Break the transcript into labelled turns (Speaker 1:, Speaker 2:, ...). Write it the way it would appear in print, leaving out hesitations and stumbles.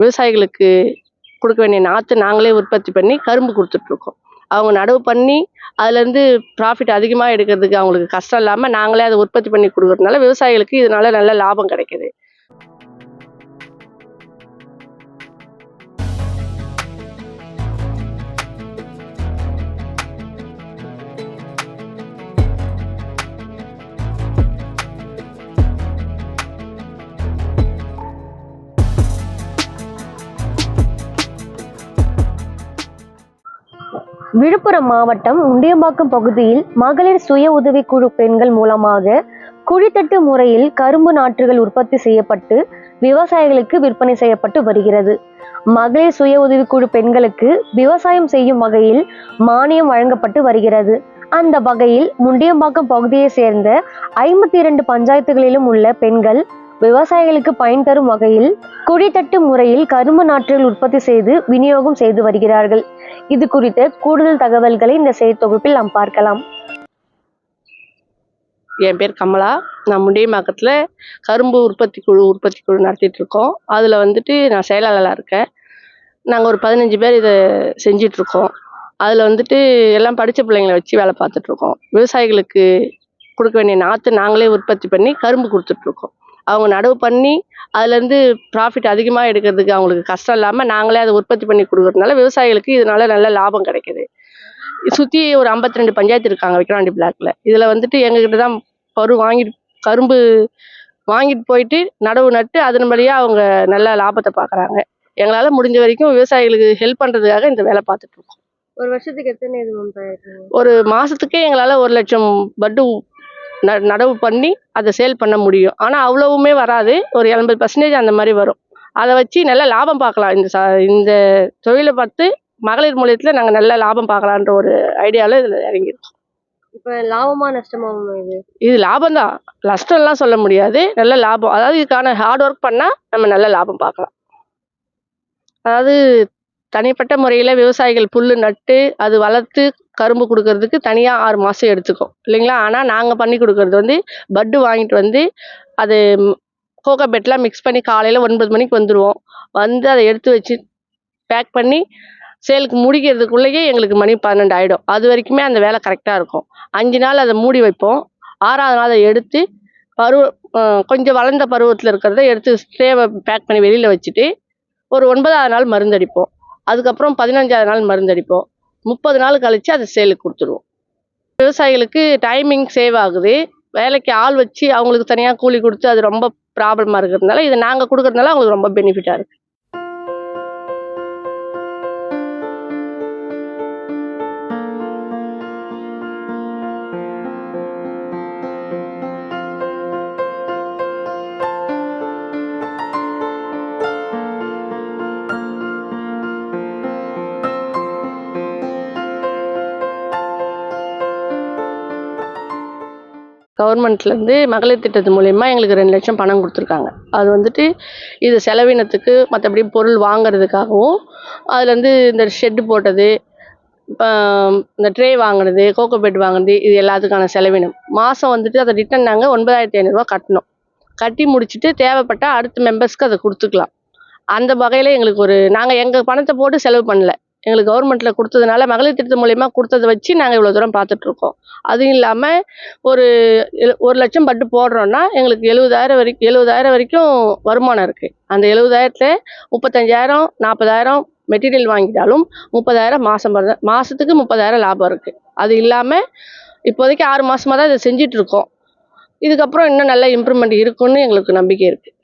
Speaker 1: விவசாயிகளுக்கு கொடுக்க வேண்டிய நாற்று நாங்களே உற்பத்தி பண்ணி கரும்பு கொடுத்துட்ருக்கோம். அவங்க நடவு பண்ணி அதுலேருந்து ப்ராஃபிட் அதிகமாக எடுக்கிறதுக்கு அவங்களுக்கு கஷ்டம் இல்லாமல் நாங்களே அதை உற்பத்தி பண்ணி கொடுக்குறதுனால விவசாயிகளுக்கு இதனால நல்ல லாபம் கிடைக்குது.
Speaker 2: விழுப்புரம் மாவட்டம் முண்டியம்பாக்கம் பகுதியில் மகளிர் சுய உதவிக்குழு பெண்கள் மூலமாக குழித்தட்டு முறையில் கரும்பு நாற்றுகள் உற்பத்தி செய்யப்பட்டு விவசாயிகளுக்கு விற்பனை செய்யப்பட்டு வருகிறது. மகளிர் சுய உதவிக்குழு பெண்களுக்கு விவசாயம் செய்யும் வகையில் மானியம் வழங்கப்பட்டு வருகிறது. அந்த வகையில் முண்டியம்பாக்கம் பகுதியை சேர்ந்த 52 பஞ்சாயத்துகளிலும் உள்ள பெண்கள் விவசாயிகளுக்கு பயன் தரும் வகையில் குழித்தட்டு முறையில் கரும்பு நாற்றுகள் உற்பத்தி செய்து விநியோகம் செய்து வருகிறார்கள். இது குறித்த கூடுதல் தகவல்களை இந்த செய்தி தொகுப்பில் நாம் பார்க்கலாம்.
Speaker 1: என் பேர் கமலா. நான் முண்டியம்பாக்கத்தில் கரும்பு உற்பத்தி குழு நடத்திட்டு இருக்கோம். அதில் நான் செயலாளராக இருக்கேன். நாங்கள் ஒரு 15 பேர் இதை செஞ்சிட்ருக்கோம். அதில் எல்லாம் படித்த பிள்ளைங்களை வச்சு வேலை பார்த்துட்ருக்கோம். விவசாயிகளுக்கு கொடுக்க வேண்டிய நாற்று நாங்களே உற்பத்தி பண்ணி கரும்பு கொடுத்துட்ருக்கோம். அவங்க நடவு பண்ணி அதுலேருந்து ப்ராஃபிட் அதிகமாக எடுக்கிறதுக்கு அவங்களுக்கு கஷ்டம் இல்லாமல் நாங்களே அதை உற்பத்தி பண்ணி கொடுக்குறதுனால விவசாயிகளுக்கு இதனால நல்ல லாபம் கிடைக்குது. சுற்றி ஒரு 52 பஞ்சாயத்து இருக்காங்க விக்கிரவாண்டி பிளாக்ல. இதில் எங்ககிட்ட தான் கரும்பு வாங்கிட்டு போயிட்டு நடவு நட்டு அதன் வழியாக அவங்க நல்ல லாபத்தை பார்க்குறாங்க. எங்களால் முடிஞ்ச வரைக்கும் விவசாயிகளுக்கு ஹெல்ப் பண்ணுறதுக்காக இந்த வேலை பார்த்துட்ருக்கோம்.
Speaker 2: ஒரு வருஷத்துக்கு எத்தனை
Speaker 1: ஒரு மாதத்துக்கே எங்களால் 1 லட்சம் பட்டு நடவு பண்ணி அதை சேல் பண்ண முடியும். ஆனால் அவ்வளவுமே வராது, ஒரு 80% அந்த மாதிரி வரும். அதை வச்சு நல்ல லாபம் பார்க்கலாம். இந்த தொழிலை பார்த்து மகளிர் மூலியத்தில் நாங்கள் நல்ல லாபம் பார்க்கலான்ற ஒரு ஐடியாவில் இதில் இறங்கியிருக்கோம்.
Speaker 2: இப்போ லாபமா நஷ்டமா?
Speaker 1: இது லாபம் தான், நஷ்டம்லாம் சொல்ல முடியாது. நல்ல லாபம், அதாவது இதுக்கான ஹார்ட் ஒர்க் பண்ணால் நம்ம நல்ல லாபம் பார்க்கலாம். அதாவது தனிப்பட்ட முறையில் விவசாயிகள் புல் நட்டு அது வளர்த்து கரும்பு கொடுக்கறதுக்கு தனியாக 6 மாதம் எடுத்துக்கும் இல்லைங்களா. ஆனால் நாங்கள் பண்ணி கொடுக்கறது பட்டு வாங்கிட்டு அது கோகோ பெட்லாம் மிக்ஸ் பண்ணி காலையில் 9 மணிக்கு வந்துடுவோம். அதை எடுத்து வச்சு பேக் பண்ணி சேலுக்கு முடிக்கிறதுக்குள்ளேயே எங்களுக்கு மணி 12 ஆகிடும். அது வரைக்குமே அந்த வேலை கரெக்டாக இருக்கும். 5 நாள் அதை மூடி வைப்போம். 6ஆவது நாள் அதை எடுத்து கொஞ்சம் வளர்ந்த பருவத்தில் இருக்கிறத எடுத்து ஸ்ட்ரேவை பேக் பண்ணி வெளியில் வச்சுட்டு ஒரு 9ஆவது நாள் மருந்தடிப்போம். அதுக்கப்புறம் 15ஆவது நாள் மருந்தடிப்போம். 30 நாள் கழித்து அதை சேலுக்கு கொடுத்துருவோம். விவசாயிகளுக்கு டைமிங் சேவ் ஆகுது. வேலைக்கு ஆள் வச்சு அவங்களுக்கு தனியாக கூலி கொடுத்து அது ரொம்ப ப்ராப்ளமாக இருக்கிறதுனால இதை நாங்கள் கொடுக்கறதுனால அவங்களுக்கு ரொம்ப பெனிஃபிட்டாக இருக்குது. கவர்மெண்ட்லேருந்து மகளிர் திட்டத்து மூலயமா எங்களுக்கு 2 லட்சம் பணம் கொடுத்துருக்காங்க. அது இது செலவினத்துக்கு மற்றபடி பொருள் வாங்கிறதுக்காகவும் அதுலேருந்து இந்த ஷெட்டு போட்டது, இந்த ட்ரே வாங்கினது, கோகோ பெட் வாங்கினது, இது எல்லாத்துக்கான செலவினம். மாதம் அதை ரிட்டன் நாங்கள் 9500 கட்டணும். கட்டி முடிச்சுட்டு தேவைப்பட்டால் அடுத்த மெம்பர்ஸ்க்கு அதை கொடுத்துக்கலாம். அந்த வகையில் எங்களுக்கு நாங்கள் எங்கள் பணத்தை போட்டு செலவு பண்ணல. எங்களுக்கு கவர்மெண்ட்டில் கொடுத்ததுனால மகளிர் திட்டத்து மூலயமா கொடுத்ததை வச்சு நாங்கள் இவ்வளோ தூரம் பார்த்துட்ருக்கோம். அதுவும் இல்லாமல் ஒரு 1 லட்சம் பட்டு போடுறோன்னா எங்களுக்கு 70,000 வரைக்கும் வருமானம் இருக்குது. அந்த 70,000த்தில் 35,000 40,000 மெட்டீரியல் வாங்கிட்டாலும் 30,000 மாதத்துக்கு 30,000 லாபம் இருக்குது. அது இல்லாமல் இப்போதைக்கு 6 மாதமாக தான் இதை செஞ்சிட்ருக்கோம். இதுக்கப்புறம் இன்னும் நல்ல இம்ப்ரூவ்மெண்ட் இருக்குன்னு எங்களுக்கு நம்பிக்கை இருக்குது.